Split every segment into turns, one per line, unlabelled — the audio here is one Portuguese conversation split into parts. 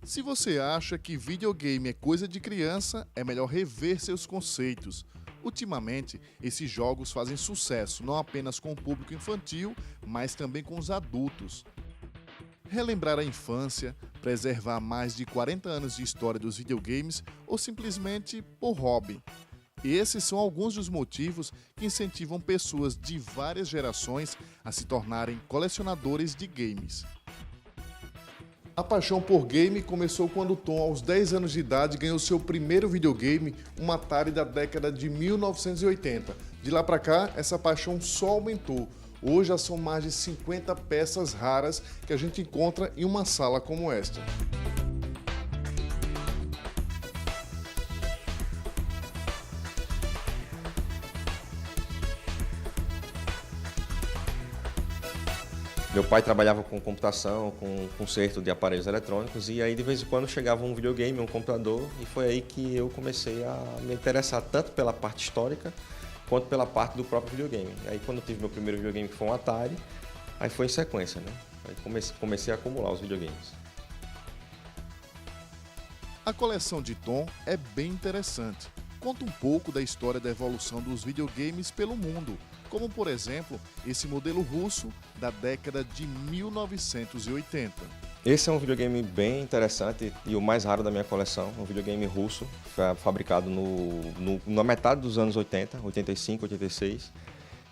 Se você acha que videogame é coisa de criança, é melhor rever seus conceitos. Ultimamente, esses jogos fazem sucesso não apenas com o público infantil, mas também com os adultos. Relembrar a infância, preservar mais de 40 anos de história dos videogames ou simplesmente por hobby. Esses são alguns dos motivos que incentivam pessoas de várias gerações a se tornarem colecionadores de games. A paixão por game começou quando Tom, aos 10 anos de idade, ganhou seu primeiro videogame, um Atari da década de 1980. De lá para cá, essa paixão só aumentou. Hoje já são mais de 50 peças raras que a gente encontra em uma sala como esta.
Meu pai trabalhava com computação, com conserto de aparelhos eletrônicos, e aí de vez em quando chegava um videogame, um computador, e foi aí que eu comecei a me interessar tanto pela parte histórica quanto pela parte do próprio videogame. E aí quando eu tive meu primeiro videogame, que foi um Atari, aí foi em sequência, né? Aí comecei a acumular os videogames.
A coleção de Tom é bem interessante. Conta um pouco da história da evolução dos videogames pelo mundo, como por exemplo, esse modelo russo da década de 1980.
Esse é um videogame bem interessante e o mais raro da minha coleção, um videogame russo, fabricado na metade dos anos 80, 85, 86.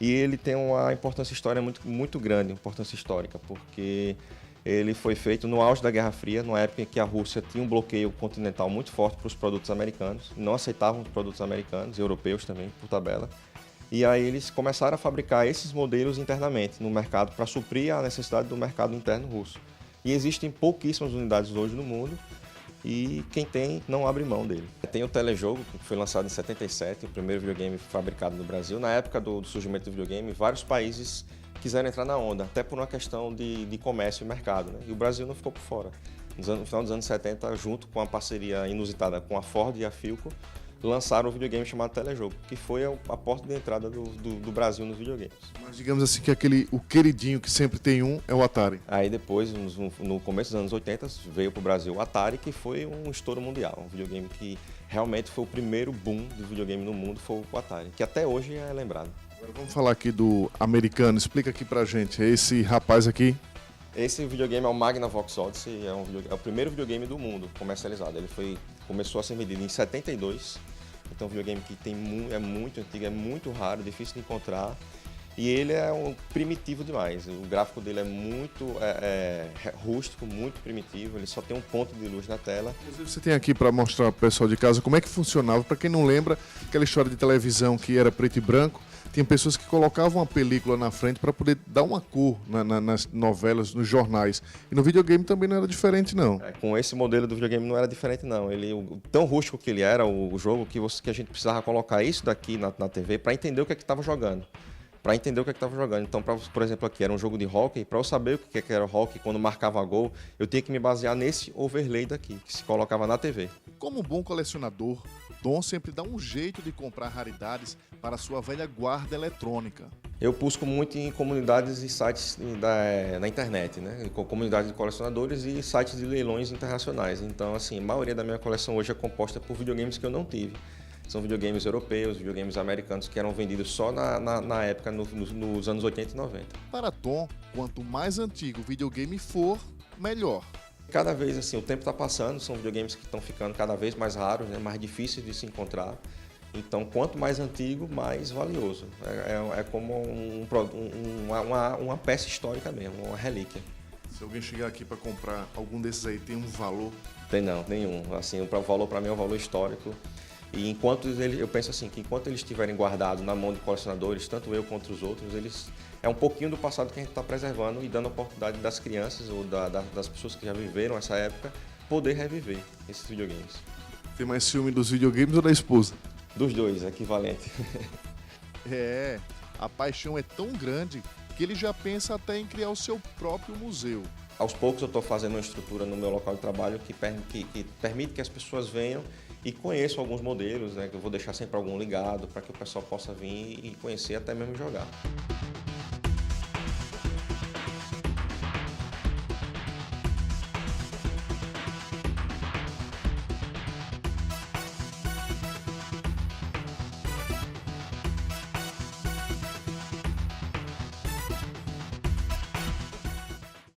E ele tem uma importância histórica muito grande, importância histórica, porque ele foi feito no auge da Guerra Fria, numa época em que a Rússia tinha um bloqueio continental muito forte para os produtos americanos, não aceitavam os produtos americanos e europeus também, por tabela. E aí eles começaram a fabricar esses modelos internamente no mercado para suprir a necessidade do mercado interno russo. E existem pouquíssimas unidades hoje no mundo e quem tem não abre mão dele. Tem o Telejogo, que foi lançado em 77, o primeiro videogame fabricado no Brasil. Na época do surgimento do videogame, vários países quiseram entrar na onda, até por uma questão de comércio e mercado, né? E o Brasil não ficou por fora. No final dos anos 70, junto com a parceria inusitada com a Ford e a Philco, lançaram um videogame chamado Telejogo, que foi a porta de entrada do Brasil nos videogames.
Mas digamos assim que o queridinho que sempre tem um é o Atari.
Aí depois, no começo dos anos 80, veio para o Brasil o Atari, que foi um estouro mundial. Um videogame que realmente foi o primeiro boom do videogame no mundo, foi o Atari, que até hoje é lembrado.
Agora vamos falar aqui do americano, explica aqui pra gente, é esse rapaz aqui?
Esse videogame é o Magnavox Odyssey, é o primeiro videogame do mundo comercializado. Começou a ser vendido em 72, então é um videogame que é muito antigo, é muito raro, difícil de encontrar. E ele é primitivo demais, o gráfico dele é muito rústico, muito primitivo, ele só tem um ponto de luz na tela.
Inclusive você tem aqui para mostrar pro pessoal de casa como é que funcionava, para quem não lembra, aquela história de televisão que era preto e branco, tinha pessoas que colocavam uma película na frente para poder dar uma cor nas novelas, nos jornais. E no videogame também não era diferente, não.
Com esse modelo do videogame não era diferente, não. Tão rústico que ele era, o jogo, que a gente precisava colocar isso daqui na TV para entender o que é que estava jogando. Então, por exemplo, aqui era um jogo de hóquei. Para eu saber o que era o hóquei, quando marcava gol, eu tinha que me basear nesse overlay daqui, que se colocava na TV.
Como um bom colecionador, Tom sempre dá um jeito de comprar raridades para sua velha guarda eletrônica.
Eu busco muito em comunidades e sites na internet, né? Comunidades de colecionadores e sites de leilões internacionais. Então, assim, a maioria da minha coleção hoje é composta por videogames que eu não tive. São videogames europeus, videogames americanos que eram vendidos só na época, nos anos 80 e 90.
Para Tom, quanto mais antigo o videogame for, melhor.
Cada vez assim, o tempo está passando, são videogames que estão ficando cada vez mais raros, né, mais difíceis de se encontrar. Então, quanto mais antigo, mais valioso. É como uma peça histórica mesmo, uma relíquia.
Se alguém chegar aqui para comprar algum desses aí, tem um valor?
Tem não, nenhum. Assim, o valor para mim é um valor histórico. E eu penso assim, que enquanto eles estiverem guardados na mão de colecionadores, tanto eu quanto os outros, é um pouquinho do passado que a gente está preservando e dando a oportunidade das crianças ou das pessoas que já viveram essa época poder reviver esses videogames.
Tem mais ciúme dos videogames ou da esposa?
Dos dois, equivalente.
A paixão é tão grande que ele já pensa até em criar o seu próprio museu.
Aos poucos eu estou fazendo uma estrutura no meu local de trabalho que permite que as pessoas venham e conheçam alguns modelos, né, que eu vou deixar sempre algum ligado para que o pessoal possa vir e conhecer até mesmo jogar.